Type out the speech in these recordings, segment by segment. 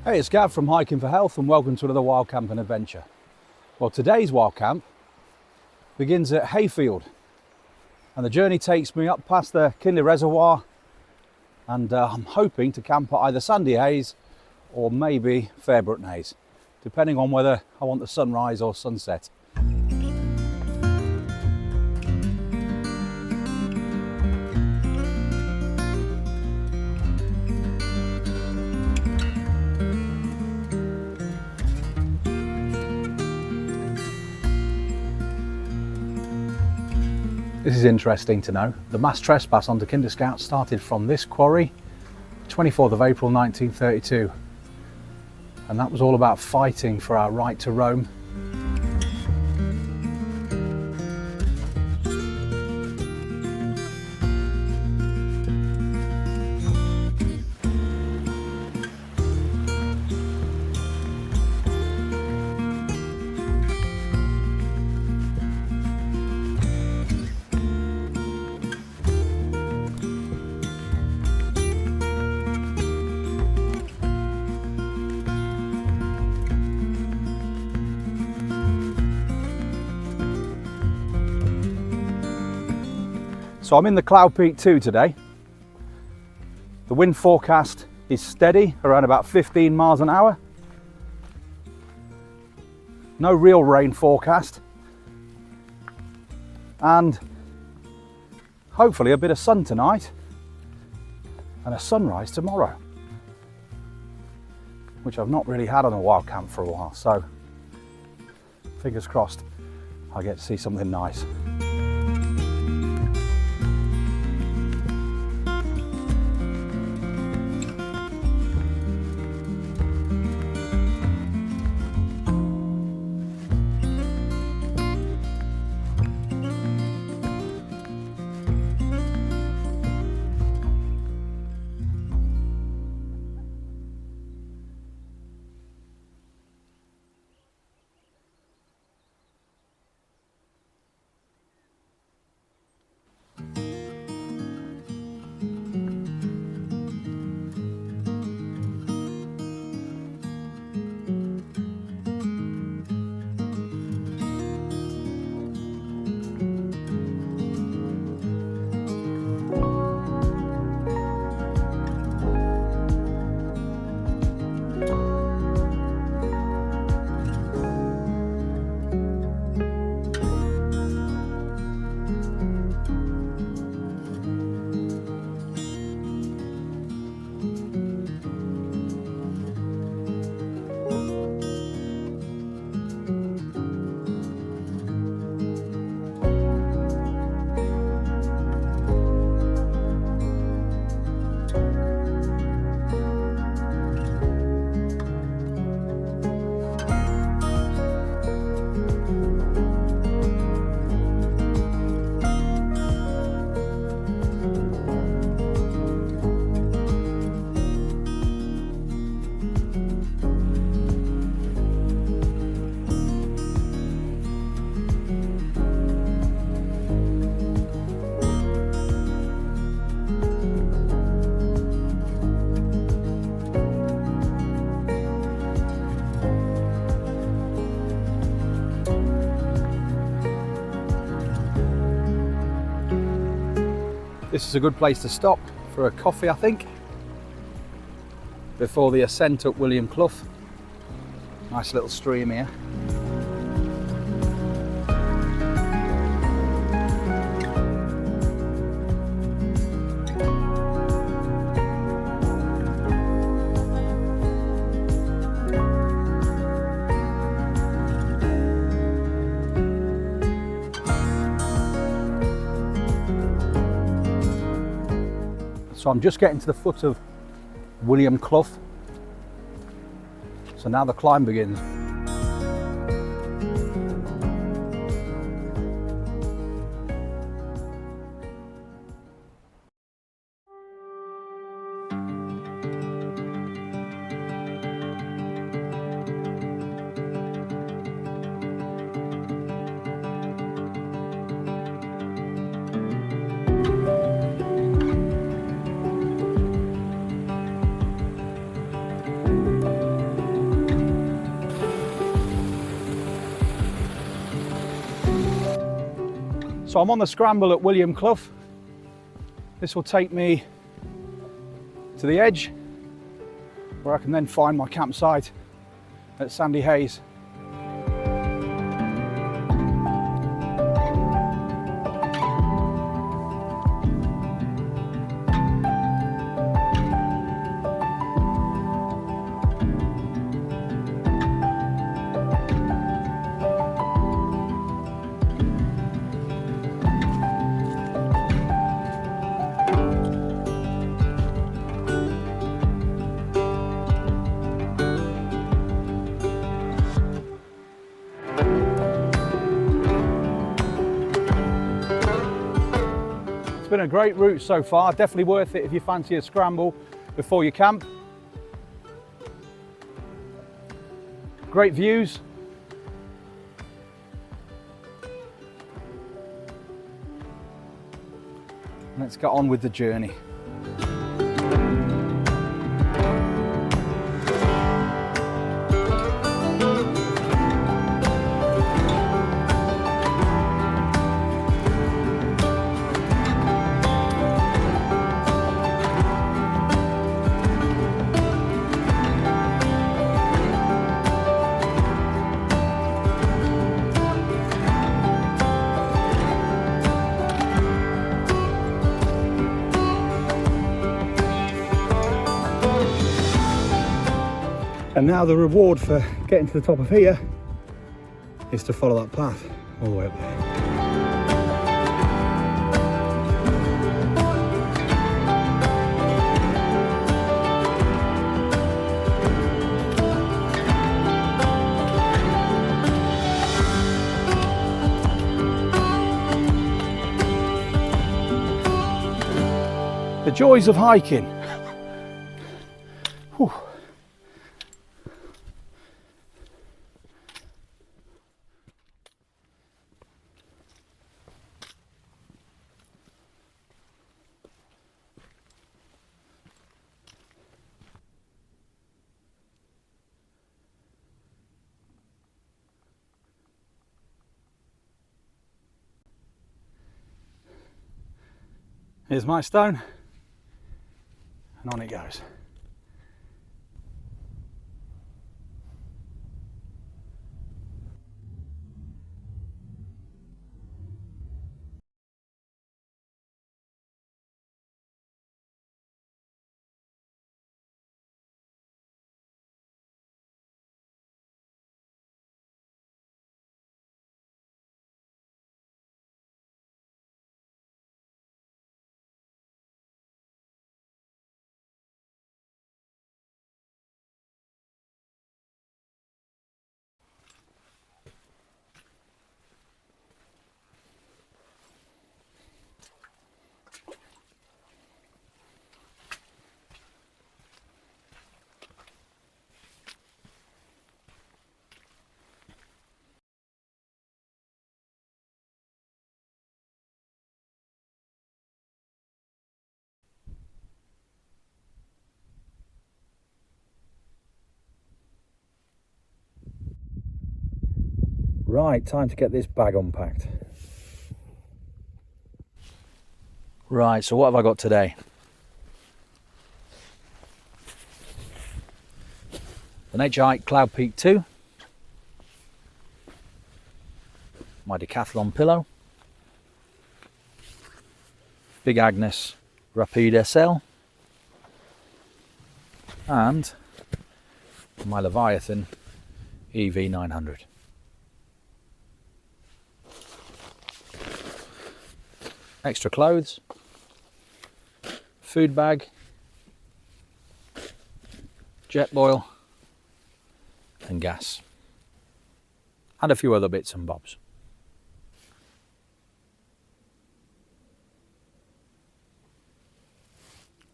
Hey, it's Gav from Hiking for Health and welcome to another wild camping adventure. Well, today's wild camp begins at Hayfield and the journey takes me up past the Kinder Reservoir and I'm hoping to camp at either Sandy HEYS or maybe Fairbrook HEYS, depending on whether I want the sunrise or sunset. This is interesting to know. The mass trespass onto Kinder Scouts started from this quarry, 24th of April 1932. And that was all about fighting for our right to roam. So I'm in the Clough Peak 2 today. The wind forecast is steady, around about 15 miles an hour. No real rain forecast. And hopefully a bit of sun tonight and a sunrise tomorrow, which I've not really had on a wild camp for a while. So fingers crossed I'll get to see something nice. This is a good place to stop for a coffee, I think, before the ascent up Clough. Nice little stream here. So I'm just getting to the foot of Clough. So now the climb begins. So I'm on the scramble at William Clough. This will take me to the edge where I can then find my campsite at Sandy HEYS. It's been a great route so far, definitely worth it if you fancy a scramble before you camp. Great views. Let's get on with the journey. And now the reward for getting to the top of here is to follow that path all the way up there. The joys of hiking. Whew. Here's my stone, and on it goes. Right, time to get this bag unpacked. Right, so what have I got today? The Naturehike Cloud Peak 2, my decathlon pillow, Big Agnes Rapide SL, and my Leviathan EV900. Extra clothes, food bag, jet boil and gas, and a few other bits and bobs.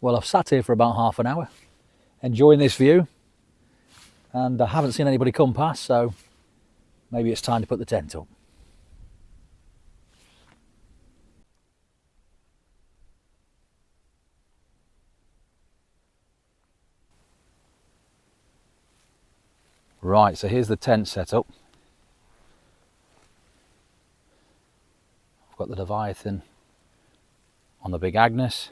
Well, I've sat here for about half an hour enjoying this view, and I haven't seen anybody come past, so maybe it's time to put the tent up. Right, so here's the tent set up. I've got the Leviathan on the big Agnes.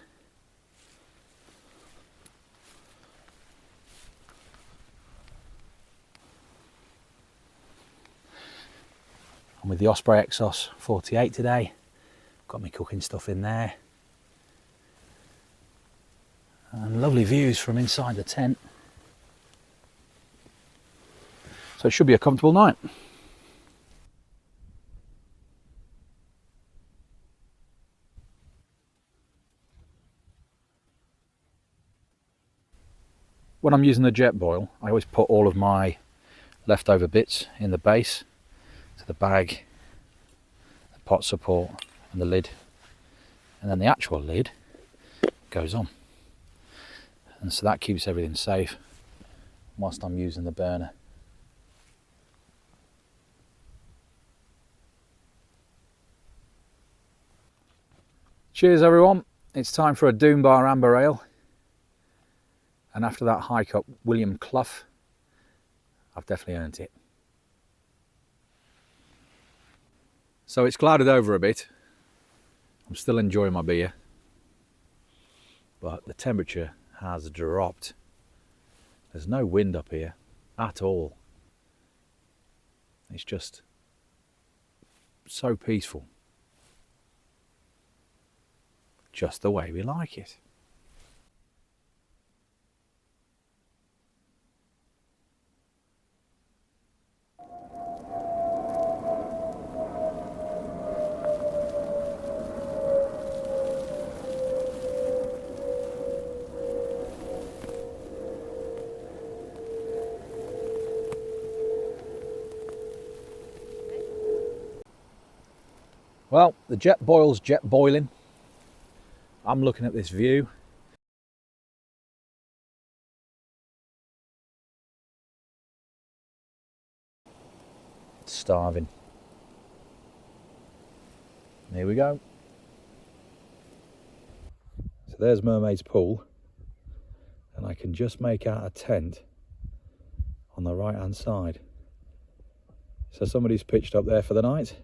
I'm with the Osprey Exos 48 today. Got my cooking stuff in there. And lovely views from inside the tent. So it should be a comfortable night. When I'm using the jet boil, I always put all of my leftover bits in the base. So the bag, the pot support and the lid. And then the actual lid goes on. And so that keeps everything safe whilst I'm using the burner. Cheers everyone, it's time for a Doombar Amber Ale. And after that hike up William Clough, I've definitely earned it. So it's clouded over a bit. I'm still enjoying my beer, but the temperature has dropped. There's no wind up here at all. It's just so peaceful. Just the way we like it. Well, the jet boil's jet boiling. I'm looking at this view. It's starving. Here we go. So there's Mermaid's Pool, and I can just make out a tent on the right hand side. So somebody's pitched up there for the night.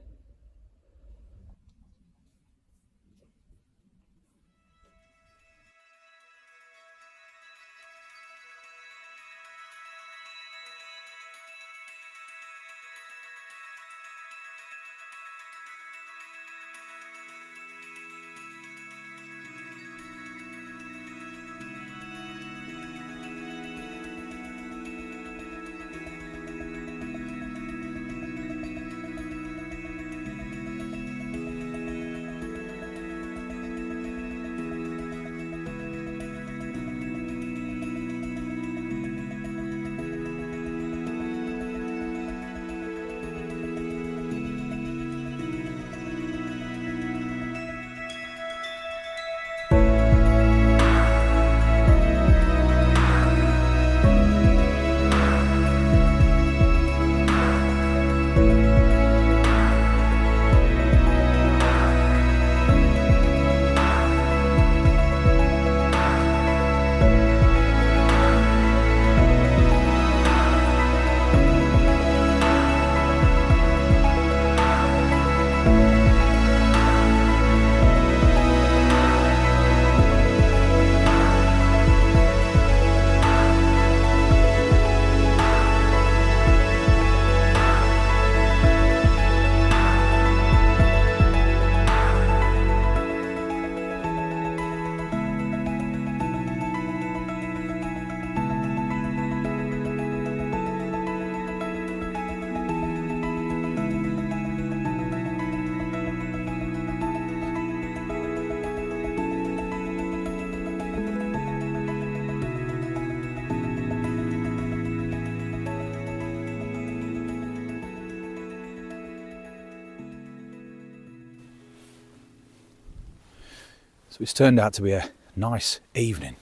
So it's turned out to be a nice evening.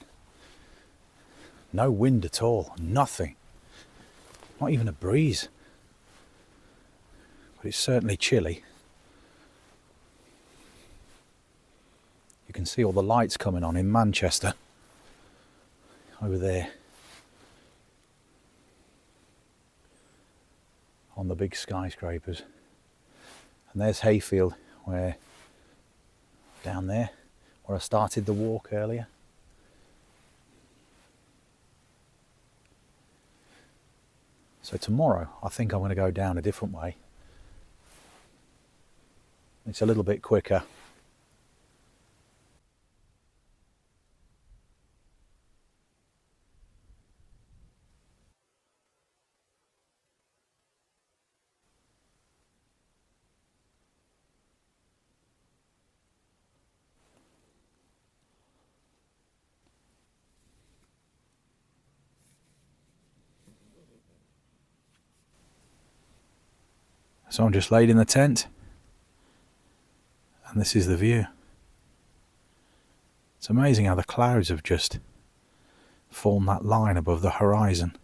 No wind at all, nothing. Not even a breeze. But it's certainly chilly. You can see all the lights coming on in Manchester. Over there. On the big skyscrapers. And there's Hayfield, where down there where I started the walk earlier. So tomorrow I think I'm going to go down a different way. It's a little bit quicker. So I'm just laid in the tent, and this is the view. It's amazing how the clouds have just formed that line above the horizon.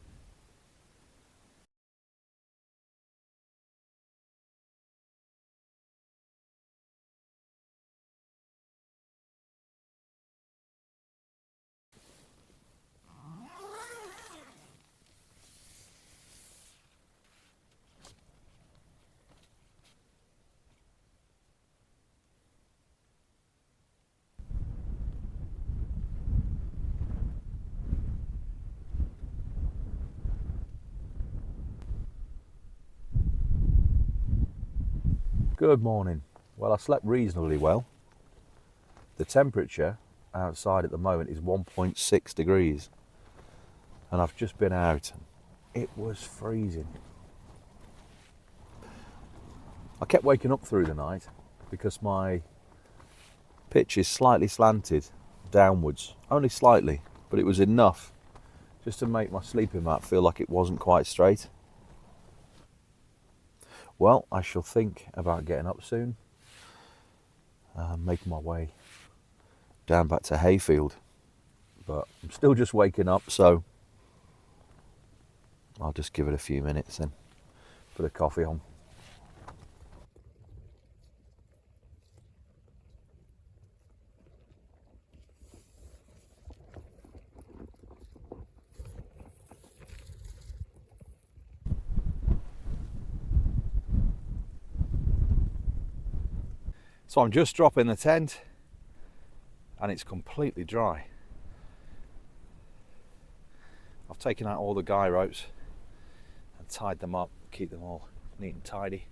Good morning. Well, I slept reasonably well. The temperature outside at the moment is 1.6 degrees, and I've just been out and it was freezing. I kept waking up through the night because my pitch is slightly slanted downwards, only slightly, but it was enough just to make my sleeping mat feel like it wasn't quite straight. Well, I shall think about getting up soon, making my way down back to Hayfield, but I'm still just waking up, so I'll just give it a few minutes and put a coffee on. So I'm just dropping the tent and it's completely dry. I've taken out all the guy ropes and tied them up, keep them all neat and tidy.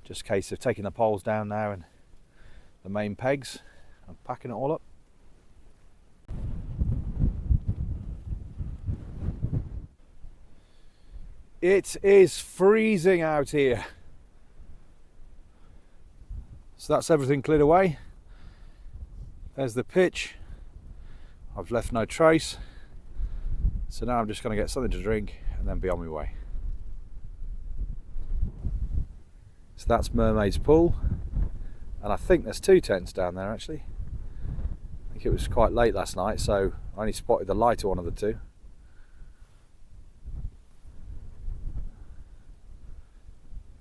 Just a case of taking the poles down now and the main pegs and packing it all up. It is freezing out here. So that's everything cleared away. There's the pitch. I've left no trace. So now I'm just going to get something to drink and then be on my way. So that's Mermaid's Pool. And I think there's two tents down there actually. I think it was quite late last night, so I only spotted the lighter one of the two.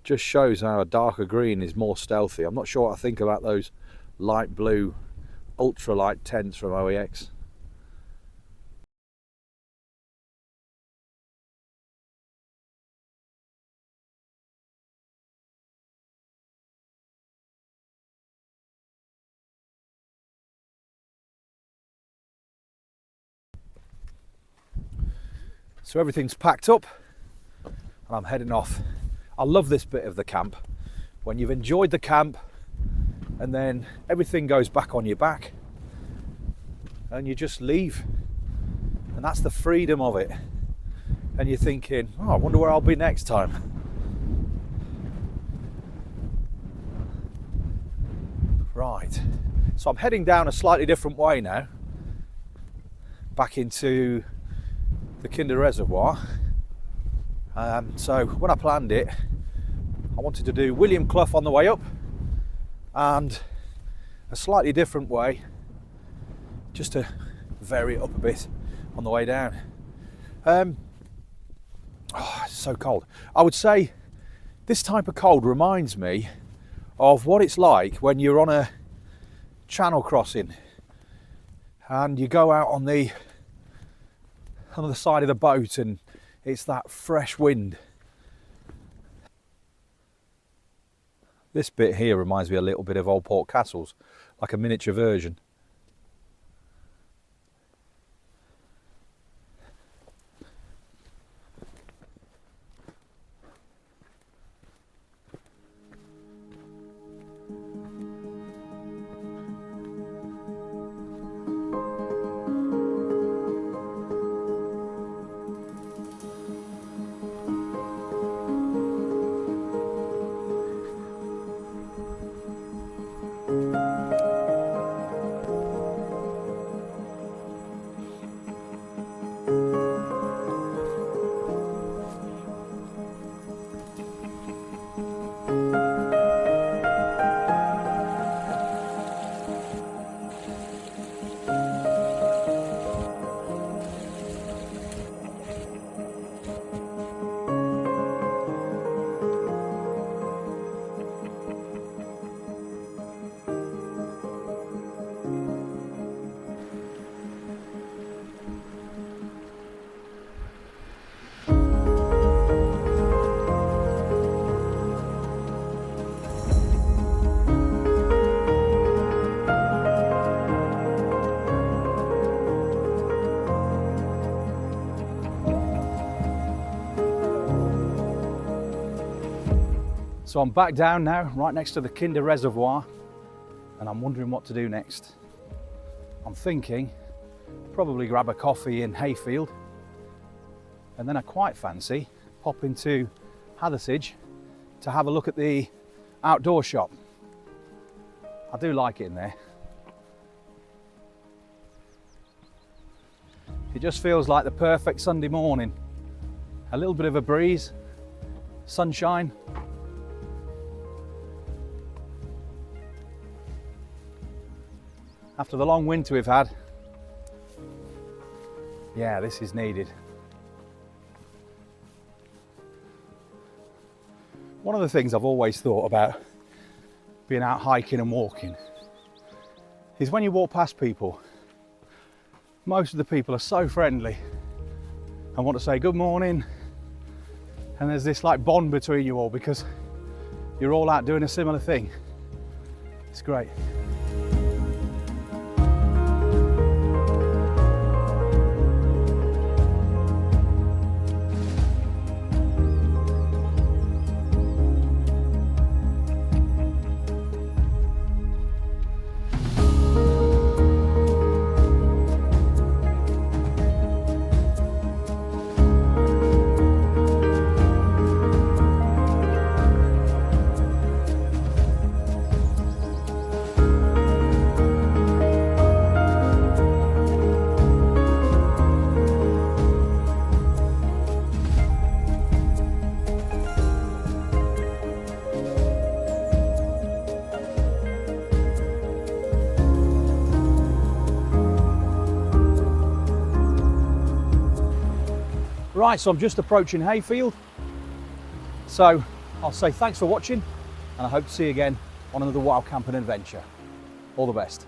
Just shows how a darker green is more stealthy. I'm not sure what I think about those light blue ultralight tents from HEYS. So everything's packed up and I'm heading off. I love this bit of the camp, when you've enjoyed the camp and then everything goes back on your back and you just leave, and that's the freedom of it. And you're thinking, oh, I wonder where I'll be next time. Right, so I'm heading down a slightly different way now, back into the Kinder Reservoir. So when I planned it, I wanted to do William Clough on the way up and a slightly different way, just to vary it up a bit on the way down. It's so cold. I would say this type of cold reminds me of what it's like when you're on a channel crossing and you go out on the side of the boat and it's that fresh wind. This bit here reminds me a little bit of Old Port Castles, like a miniature version. So I'm back down now, right next to the Kinder Reservoir, and I'm wondering what to do next. I'm thinking probably grab a coffee in Hayfield, and then I quite fancy popping to HEYS to have a look at the outdoor shop. I do like it in there. It just feels like the perfect Sunday morning. A little bit of a breeze, sunshine. After the long winter we've had, yeah, this is needed. One of the things I've always thought about being out hiking and walking is when you walk past people, most of the people are so friendly and want to say good morning, and there's this like bond between you all because you're all out doing a similar thing. It's great. Right, so I'm just approaching Hayfield. So I'll say thanks for watching, and I hope to see you again on another wild camping adventure. All the best.